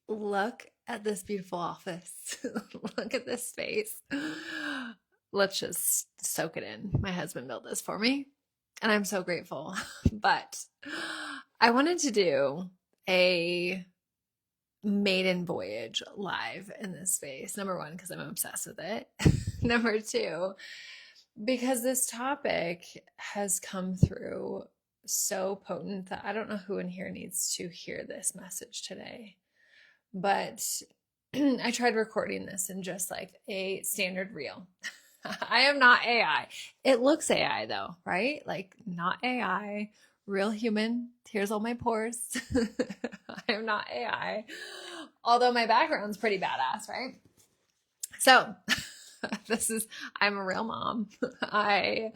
Look at this beautiful office. Look at this space. Let's just soak it in. My husband built this for me, and I'm so grateful. But I wanted to do a maiden voyage live in this space. Number one, because I'm obsessed with it. Number two, because this topic has come through so potent that I don't know who in here needs to hear this message today. But I tried recording this in just like a standard reel. I am not AI. It looks AI though, right? Like not AI, real human. Here's all my pores. I am not AI. Although my background's pretty badass, right? So I'm a real mom. I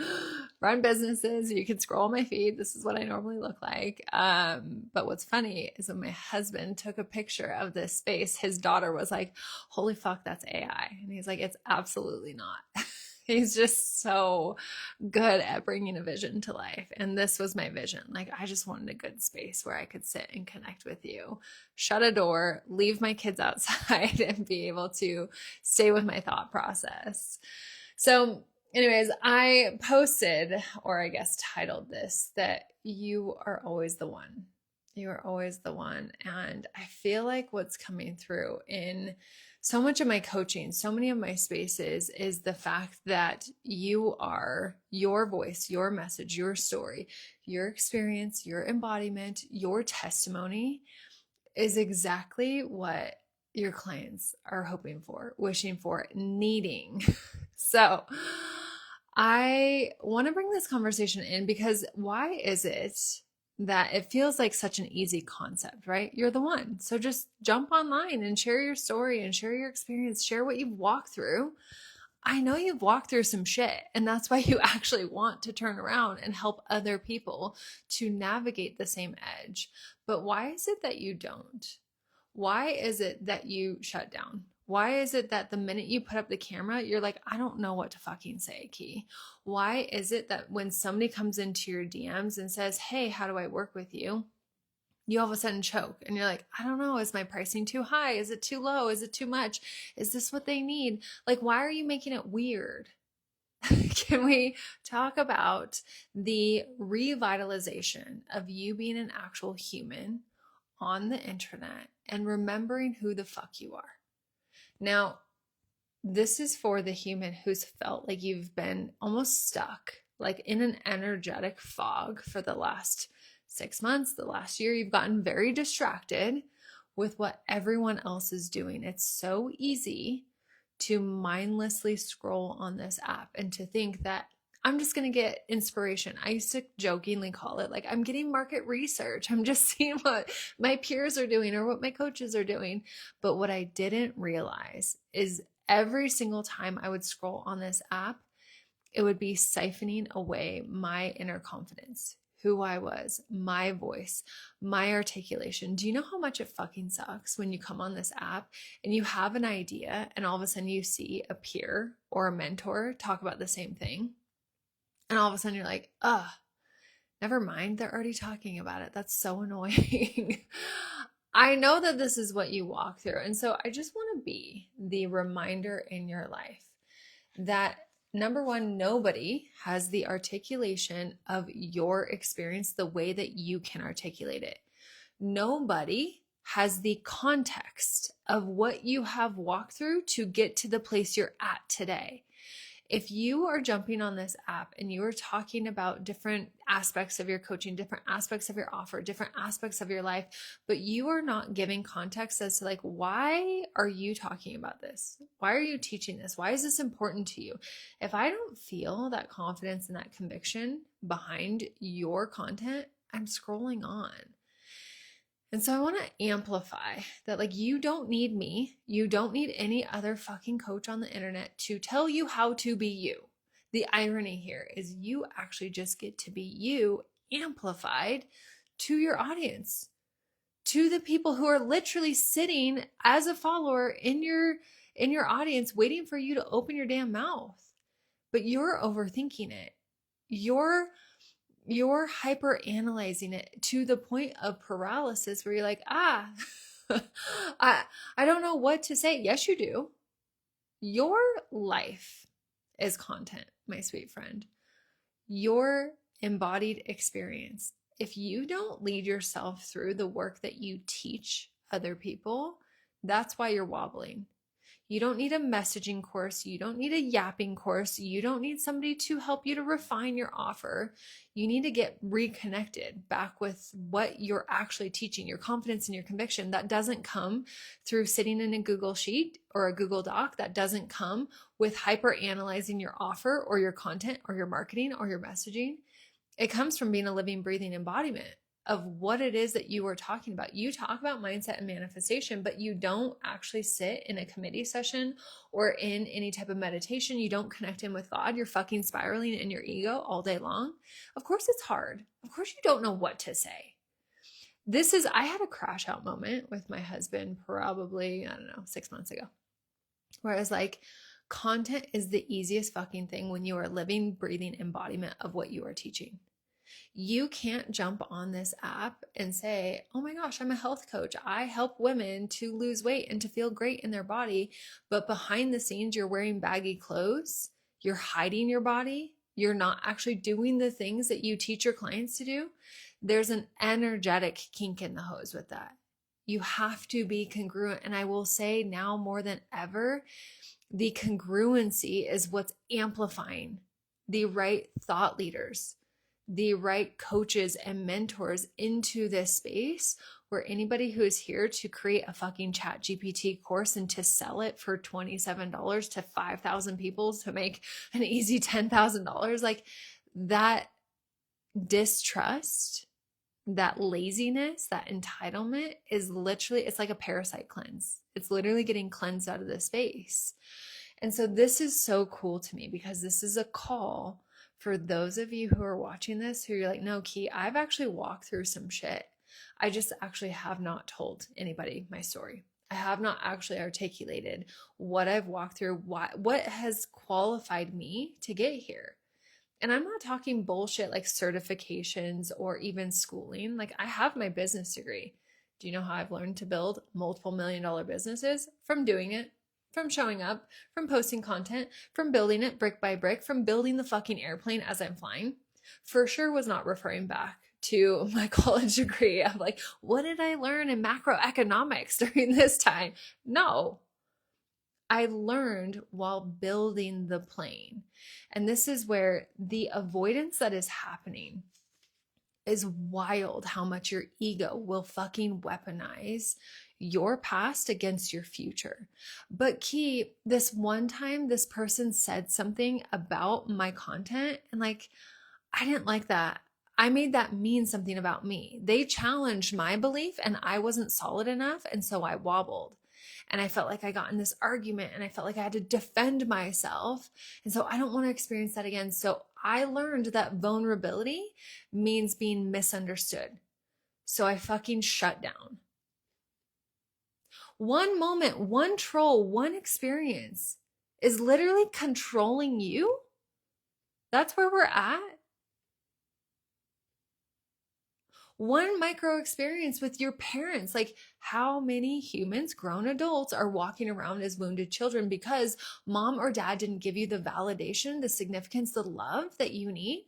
run businesses. You can scroll my feed. This is what I normally look like. But what's funny is when my husband took a picture of this space, his daughter was like, holy fuck, that's AI. And he's like, it's absolutely not. He's just so good at bringing a vision to life. And this was my vision. Like, I just wanted a good space where I could sit and connect with you, shut a door, leave my kids outside, and be able to stay with my thought process. So, anyways, I posted, or I guess titled this, that you are always the one. You are always the one. And I feel like what's coming through in so much of my coaching, so many of my spaces is the fact that you are your voice, your message, your story, your experience, your embodiment, your testimony is exactly what your clients are hoping for, wishing for, needing. So I want to bring this conversation in because why is it that it feels like such an easy concept, right? You're the one. So just jump online and share your story and share your experience, share what you've walked through. I know you've walked through some shit, and that's why you actually want to turn around and help other people to navigate the same edge. But why is it that you don't? Why is it that you shut down? Why is it that the minute you put up the camera, you're like, I don't know what to fucking say, Key? Why is it that when somebody comes into your DMs and says, hey, how do I work with you? You all of a sudden choke and you're like, I don't know. Is my pricing too high? Is it too low? Is it too much? Is this what they need? Like, why are you making it weird? Can we talk about the revitalization of you being an actual human on the internet and remembering who the fuck you are? Now, this is for the human who's felt like you've been almost stuck, like in an energetic fog for the last 6 months, the last year. You've gotten very distracted with what everyone else is doing. It's so easy to mindlessly scroll on this app and to think that I'm just going to get inspiration. I used to jokingly call it like I'm getting market research. I'm just seeing what my peers are doing or what my coaches are doing. But what I didn't realize is every single time I would scroll on this app, it would be siphoning away my inner confidence, who I was, my voice, my articulation. Do you know how much it fucking sucks when you come on this app and you have an idea and all of a sudden you see a peer or a mentor talk about the same thing? And all of a sudden you're like, never mind. They're already talking about it. That's so annoying. I know that this is what you walk through. And so I just want to be the reminder in your life that number one, nobody has the articulation of your experience the way that you can articulate it. Nobody has the context of what you have walked through to get to the place you're at today. If you are jumping on this app and you are talking about different aspects of your coaching, different aspects of your offer, different aspects of your life, but you are not giving context as to like, why are you talking about this? Why are you teaching this? Why is this important to you? If I don't feel that confidence and that conviction behind your content, I'm scrolling on. And so I want to amplify that, like, you don't need me. You don't need any other fucking coach on the internet to tell you how to be you. The irony here is you actually just get to be you amplified to your audience, to the people who are literally sitting as a follower in your audience waiting for you to open your damn mouth. But you're overthinking it. You're hyper analyzing it to the point of paralysis where you're like, I I don't know what to say. Yes, you do. Your life is content, my sweet friend. Your embodied experience. If you don't lead yourself through the work that you teach other people, that's why you're wobbling. You don't need a messaging course. You don't need a yapping course. You don't need somebody to help you to refine your offer. You need to get reconnected back with what you're actually teaching, your confidence and your conviction. That doesn't come through sitting in a Google Sheet or a Google Doc. That doesn't come with hyper analyzing your offer or your content or your marketing or your messaging. It comes from being a living, breathing embodiment of what it is that you are talking about. You talk about mindset and manifestation, but you don't actually sit in a committee session or in any type of meditation. You don't connect in with God. You're fucking spiraling in your ego all day long. Of course it's hard. Of course you don't know what to say. I had a crash out moment with my husband probably, 6 months ago, where I was like, content is the easiest fucking thing when you are living, breathing embodiment of what you are teaching. You can't jump on this app and say, oh my gosh, I'm a health coach. I help women to lose weight and to feel great in their body. But behind the scenes, you're wearing baggy clothes. You're hiding your body. You're not actually doing the things that you teach your clients to do. There's an energetic kink in the hose with that. You have to be congruent. And I will say now more than ever, the congruency is what's amplifying the right thought leaders, the right coaches and mentors into this space where anybody who is here to create a fucking ChatGPT course and to sell it for $27 to 5,000 people to make an easy $10,000, like that distrust, that laziness, that entitlement is literally, it's like a parasite cleanse. It's literally getting cleansed out of the space. And so this is so cool to me because this is a call for those of you who are watching this, who you're like, no, Key, I've actually walked through some shit. I just actually have not told anybody my story. I have not actually articulated what I've walked through, what has qualified me to get here. And I'm not talking bullshit like certifications or even schooling. Like I have my business degree. Do you know how I've learned to build multiple $1 million businesses? From doing it, from showing up, from posting content, from building it brick by brick, from building the fucking airplane as I'm flying. For sure was not referring back to my college degree of like, what did I learn in macroeconomics during this time? No, I learned while building the plane. And this is where the avoidance that is happening is wild, how much your ego will fucking weaponize your past against your future. But Key, this one time this person said something about my content and like, I didn't like that. I made that mean something about me. They challenged my belief and I wasn't solid enough. And so I wobbled. And I felt like I got in this argument and I felt like I had to defend myself. And so I don't want to experience that again. So I learned that vulnerability means being misunderstood. So I fucking shut down. One moment, one troll, one experience is literally controlling you. That's where we're at. One micro experience with your parents. Like how many humans, grown adults, are walking around as wounded children because mom or dad didn't give you the validation, the significance, the love that you need?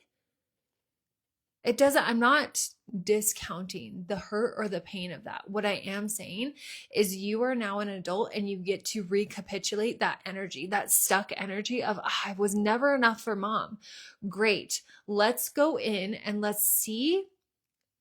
It doesn't, I'm not discounting the hurt or the pain of that. What I am saying is you are now an adult and you get to recapitulate that energy, that stuck energy of, I was never enough for mom. Great. Let's go in and let's see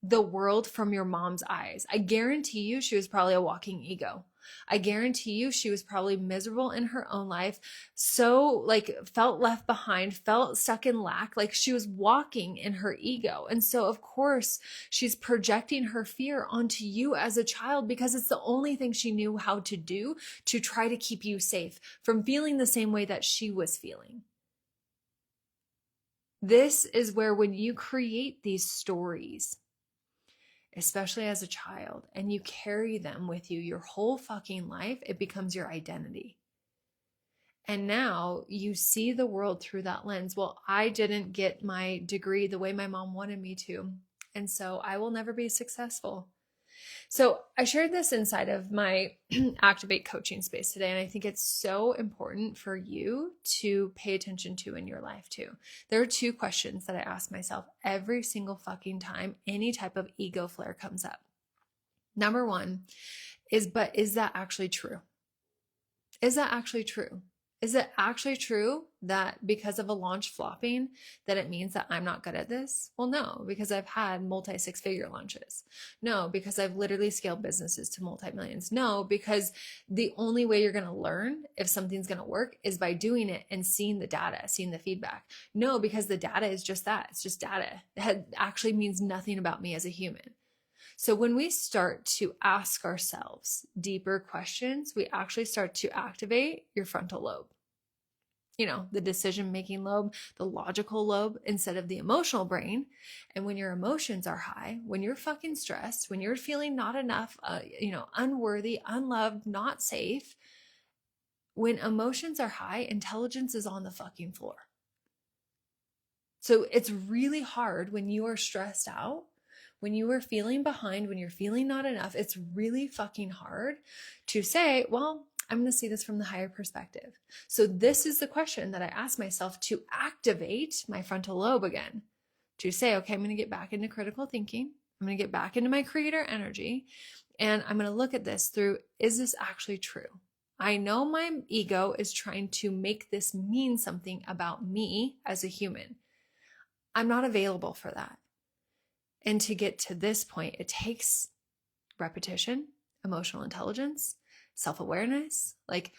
the world from your mom's eyes. I guarantee you she was probably a walking ego. I guarantee you she was probably miserable in her own life. So like felt left behind, felt stuck in lack, like she was walking in her ego. And so of course she's projecting her fear onto you as a child because it's the only thing she knew how to do to try to keep you safe from feeling the same way that she was feeling. This is where when you create these stories, especially as a child, and you carry them with you your whole fucking life, it becomes your identity. And now you see the world through that lens. Well, I didn't get my degree the way my mom wanted me to, and so I will never be successful. So I shared this inside of my Activate coaching space today, and I think it's so important for you to pay attention to in your life too. There are two questions that I ask myself every single fucking time any type of ego flare comes up. Number one is, but is that actually true? Is that actually true? Is it actually true that because of a launch flopping, that it means that I'm not good at this? Well, no, because I've had multi six-figure launches. No, because I've literally scaled businesses to multi-millions. No, because the only way you're going to learn if something's going to work is by doing it and seeing the data, seeing the feedback. No, because the data is just that. It's just data. It actually means nothing about me as a human. So when we start to ask ourselves deeper questions, we actually start to activate your frontal lobe. You know, the decision-making lobe, the logical lobe, instead of the emotional brain. And when your emotions are high, when you're fucking stressed, when you're feeling not enough, unworthy, unloved, not safe, when emotions are high, intelligence is on the fucking floor. So it's really hard when you are stressed out, when you are feeling behind, when you're feeling not enough, it's really fucking hard to say, well, I'm going to see this from the higher perspective. So this is the question that I ask myself to activate my frontal lobe again, to say, okay, I'm going to get back into critical thinking. I'm going to get back into my creator energy. And I'm going to look at this through, is this actually true? I know my ego is trying to make this mean something about me as a human. I'm not available for that. And to get to this point, it takes repetition, emotional intelligence, self-awareness, like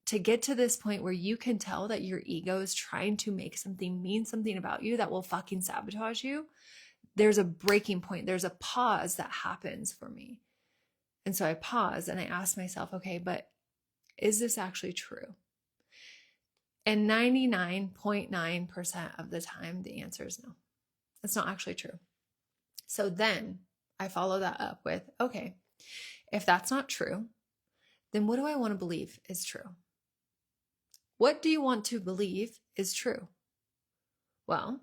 to get to this point where you can tell that your ego is trying to make something mean something about you that will fucking sabotage you. There's a breaking point. There's a pause that happens for me. And so I pause and I ask myself, okay, but is this actually true? And 99.9% of the time, the answer is no. It's not actually true. So then I follow that up with, okay, if that's not true, then what do I want to believe is true? What do you want to believe is true? Well,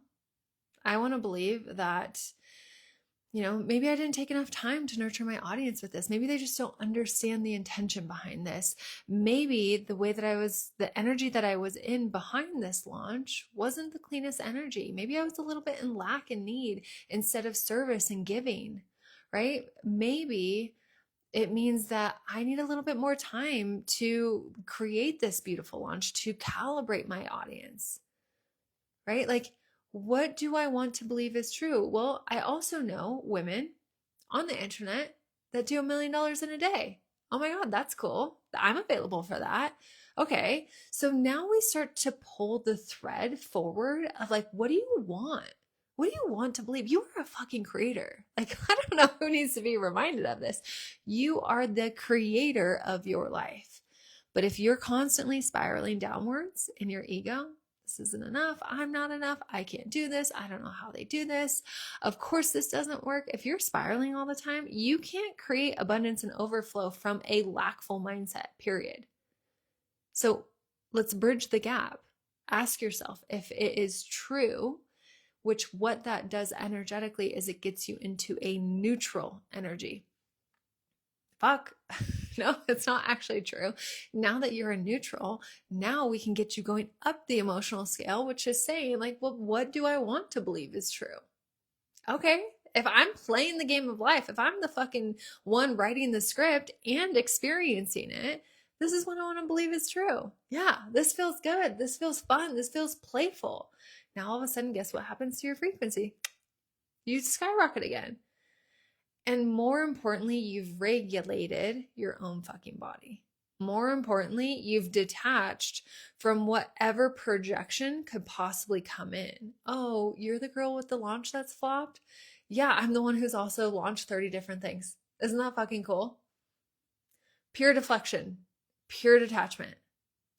I want to believe that, maybe I didn't take enough time to nurture my audience with this. Maybe they just don't understand the intention behind this. Maybe the energy that I was in behind this launch wasn't the cleanest energy. Maybe I was a little bit in lack and need instead of service and giving, right? Maybe it means that I need a little bit more time to create this beautiful launch, to calibrate my audience, right? Like, what do I want to believe is true? Well, I also know women on the internet that do $1 million in a day. Oh my God, that's cool. I'm available for that. Okay. So now we start to pull the thread forward of like, what do you want? What do you want to believe? You are a fucking creator. Like, I don't know who needs to be reminded of this. You are the creator of your life. But if you're constantly spiraling downwards in your ego, this isn't enough. I'm not enough. I can't do this. I don't know how they do this. Of course, this doesn't work. If you're spiraling all the time, you can't create abundance and overflow from a lackful mindset, period. So let's bridge the gap. Ask yourself if it is true, which what that does energetically is it gets you into a neutral energy. Fuck. No, it's not actually true. Now that you're in neutral, now we can get you going up the emotional scale, which is saying like, well, what do I want to believe is true? Okay. If I'm playing the game of life, if I'm the fucking one writing the script and experiencing it, this is what I want to believe is true. Yeah, this feels good. This feels fun. This feels playful. Now all of a sudden, guess what happens to your frequency? You skyrocket again. And more importantly, you've regulated your own fucking body. More importantly, you've detached from whatever projection could possibly come in. Oh, you're the girl with the launch that's flopped? Yeah, I'm the one who's also launched 30 different things. Isn't that fucking cool? Pure deflection, pure detachment.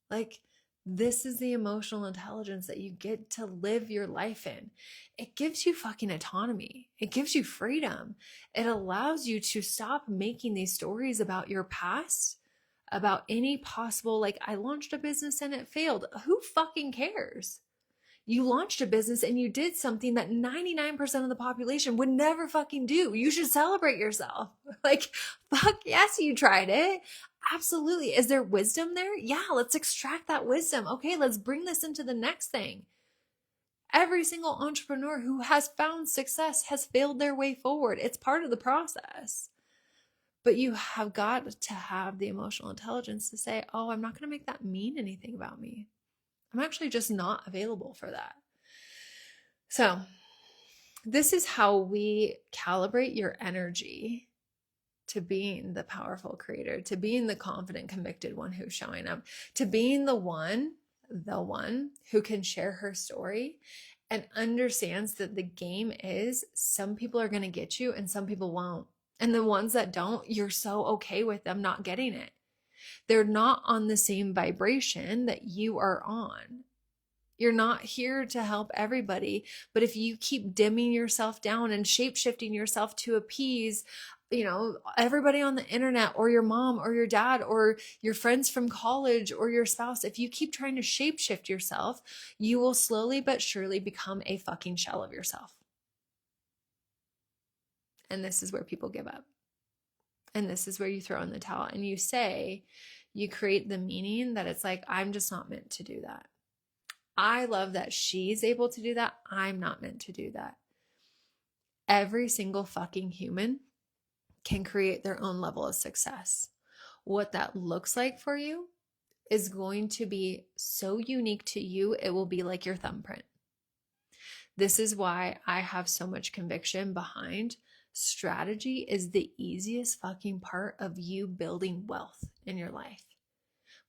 Like, this is the emotional intelligence that you get to live your life in. It gives you fucking autonomy. It gives you freedom. It allows you to stop making these stories about your past, about any possible, like, I launched a business and it failed. Who fucking cares? You launched a business and you did something that 99% of the population would never fucking do. You should celebrate yourself. Like, fuck yes, you tried it. Absolutely. Is there wisdom there? Yeah, let's extract that wisdom. Okay, let's bring this into the next thing. Every single entrepreneur who has found success has failed their way forward. It's part of the process. But you have got to have the emotional intelligence to say, oh, I'm not going to make that mean anything about me. I'm actually just not available for that. So this is how we calibrate your energy to being the powerful creator, to being the confident, convicted one who's showing up, to being the one who can share her story and understands that the game is some people are going to get you and some people won't. And the ones that don't, you're so okay with them not getting it. They're not on the same vibration that you are on. You're not here to help everybody. But if you keep dimming yourself down and shape-shifting yourself to appease, everybody on the internet or your mom or your dad or your friends from college or your spouse, if you keep trying to shape-shift yourself, you will slowly but surely become a fucking shell of yourself. And this is where people give up. And this is where you throw in the towel and you create the meaning that it's like, I'm just not meant to do that. I love that she's able to do that. I'm not meant to do that. Every single fucking human can create their own level of success. What that looks like for you is going to be so unique to you, it will be like your thumbprint. This is why I have so much conviction behind strategy is the easiest fucking part of you building wealth in your life.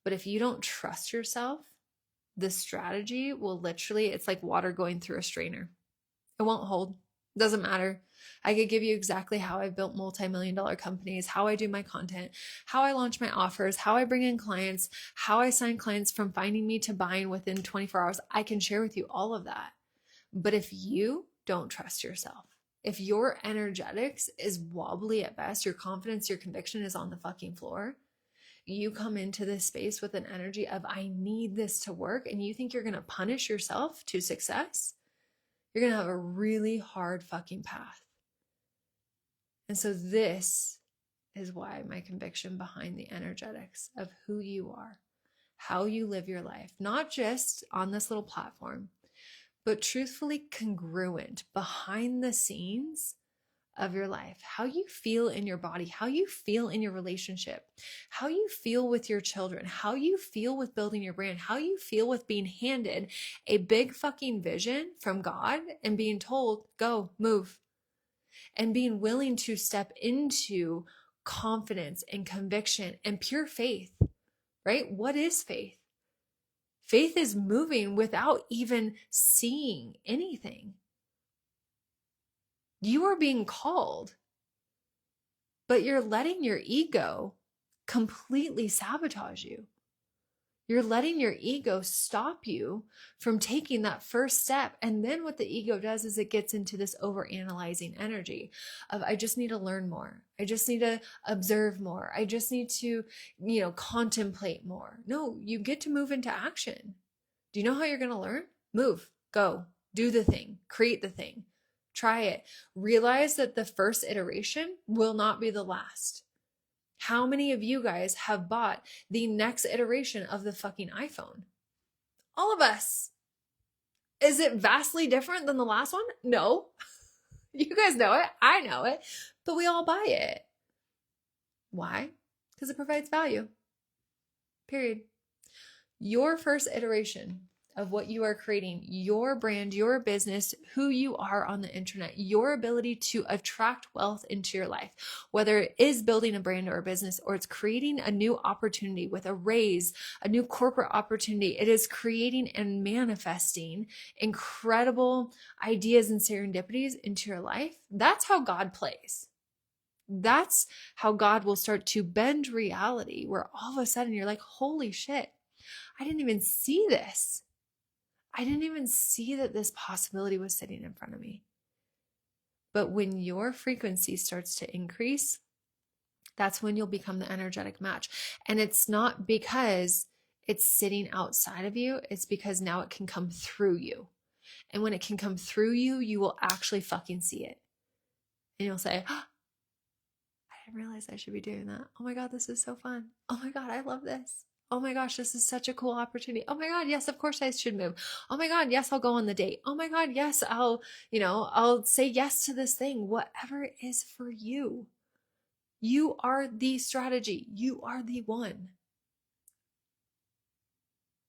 But if you don't trust yourself, the strategy will literally, it's like water going through a strainer. It won't hold. Doesn't matter. I could give you exactly how I've built multi-million-dollar companies, how I do my content, how I launch my offers, how I bring in clients, how I sign clients from finding me to buying within 24 hours. I can share with you all of that. But if you don't trust yourself, if your energetics is wobbly at best, your confidence, your conviction is on the fucking floor, you come into this space with an energy of, I need this to work, and you think you're going to punish yourself to success, you're going to have a really hard fucking path. And so this is why my conviction behind the energetics of who you are, how you live your life, not just on this little platform, but truthfully congruent behind the scenes of your life, how you feel in your body, how you feel in your relationship, how you feel with your children, how you feel with building your brand, how you feel with being handed a big fucking vision from God and being told, go, move, and being willing to step into confidence and conviction and pure faith, right? What is faith? Faith is moving without even seeing anything. You are being called, but you're letting your ego completely sabotage you. You're letting your ego stop you from taking that first step. And then what the ego does is it gets into this overanalyzing energy of, I just need to learn more. I just need to observe more. I just need to, contemplate more. No, you get to move into action. Do you know how you're going to learn? Move, go, do the thing, create the thing, try it. Realize that the first iteration will not be the last. How many of you guys have bought the next iteration of the fucking iPhone? All of us. Is it vastly different than the last one? No. You guys know it. I know it. But we all buy it. Why? Because it provides value. Period. Your first iteration of what you are creating, your brand, your business, who you are on the internet, your ability to attract wealth into your life, whether it is building a brand or a business, or it's creating a new opportunity with a raise, a new corporate opportunity. It is creating and manifesting incredible ideas and serendipities into your life. That's how God plays. That's how God will start to bend reality, where all of a sudden you're like, holy shit, I didn't even see this. I didn't even see that this possibility was sitting in front of me. But when your frequency starts to increase, that's when you'll become the energetic match. And it's not because it's sitting outside of you. It's because now it can come through you. And when it can come through you, you will actually fucking see it. And you'll say, oh, I didn't realize I should be doing that. Oh my God, this is so fun. Oh my God, I love this. Oh my gosh, this is such a cool opportunity. Oh my God, yes, of course I should move. Oh my God, yes, I'll go on the date. Oh my God, yes, I'll say yes to this thing, whatever it is for you. You are the strategy. You are the one.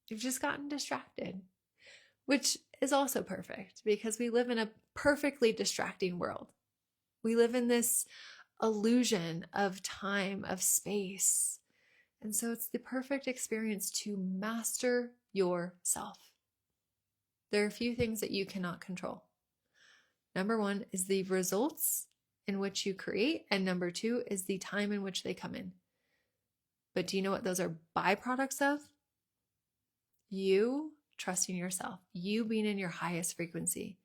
You've just gotten distracted, which is also perfect because we live in a perfectly distracting world. We live in this illusion of time, of space. And so it's the perfect experience to master yourself. There are a few things that you cannot control. Number one is the results in which you create, and number two is the time in which they come in. But do you know what those are byproducts of? You trusting yourself, you being in your highest frequency,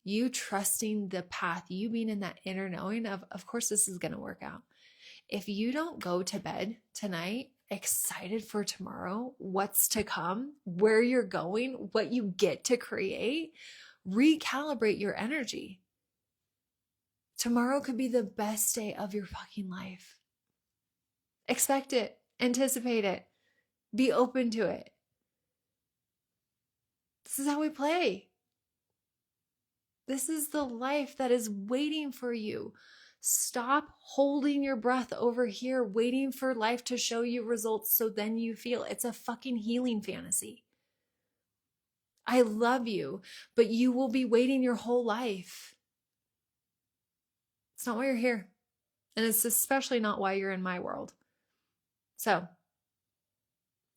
you trusting the path, you being in that inner knowing of course, this is going to work out. If you don't go to bed tonight excited for tomorrow, what's to come, where you're going, what you get to create, recalibrate your energy. Tomorrow could be the best day of your fucking life. Expect it, anticipate it, be open to it. This is how we play. This is the life that is waiting for you. Stop holding your breath over here, waiting for life to show you results so then you feel. It's a fucking healing fantasy. I love you, but you will be waiting your whole life. It's not why you're here. And it's especially not why you're in my world. So,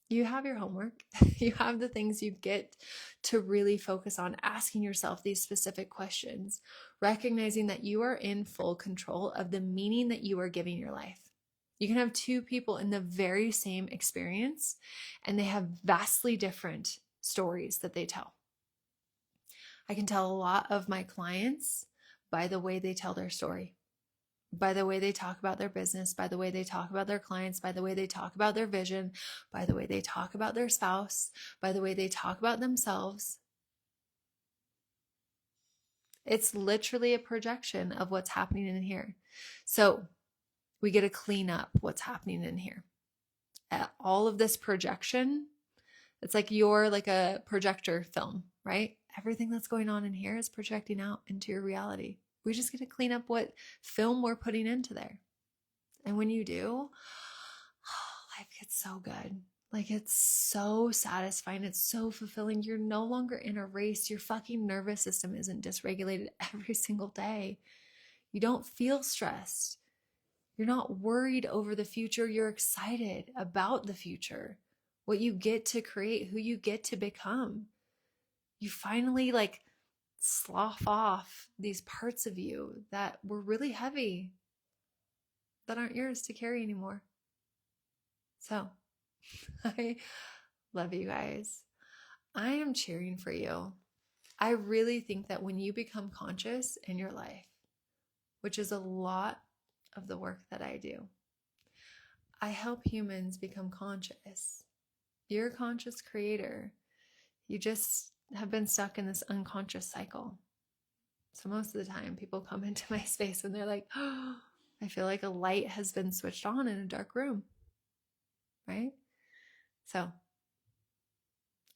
you have your homework. You have the things you get to really focus on, asking yourself these specific questions, recognizing that you are in full control of the meaning that you are giving your life. You can have two people in the very same experience, and they have vastly different stories that they tell. I can tell a lot of my clients by the way they tell their story, by the way they talk about their business, by the way they talk about their clients, by the way they talk about their vision, by the way they talk about their spouse, by the way they talk about themselves. It's literally a projection of what's happening in here. So we get to clean up what's happening in here. All of this projection, it's like you're like a projector film, right? Everything that's going on in here is projecting out into your reality. We just get to clean up what film we're putting into there. And when you do, life gets so good. Like, it's so satisfying. It's so fulfilling. You're no longer in a race. Your fucking nervous system isn't dysregulated every single day. You don't feel stressed. You're not worried over the future. You're excited about the future, what you get to create, who you get to become. You finally slough off these parts of you that were really heavy, that aren't yours to carry anymore. So I love you guys. I am cheering for you. I really think that when you become conscious in your life, which is a lot of the work that I do, I help humans become conscious. You're a conscious creator. You just have been stuck in this unconscious cycle. So most of the time people come into my space and they're like, oh, I feel like a light has been switched on in a dark room, right? So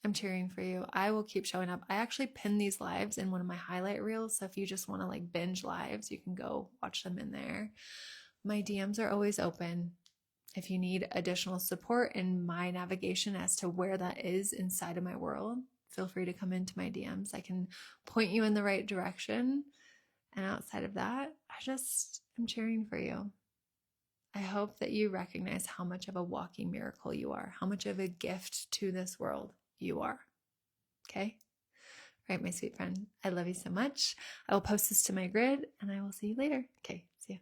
I'm cheering for you. I will keep showing up. I actually pin these lives in one of my highlight reels. So if you just want to binge lives, you can go watch them in there. My DMs are always open. If you need additional support in my navigation as to where that is inside of my world, feel free to come into my DMs. I can point you in the right direction. And outside of that, I'm cheering for you. I hope that you recognize how much of a walking miracle you are, how much of a gift to this world you are. Okay? All right, my sweet friend. I love you so much. I will post this to my grid and I will see you later. Okay, see you.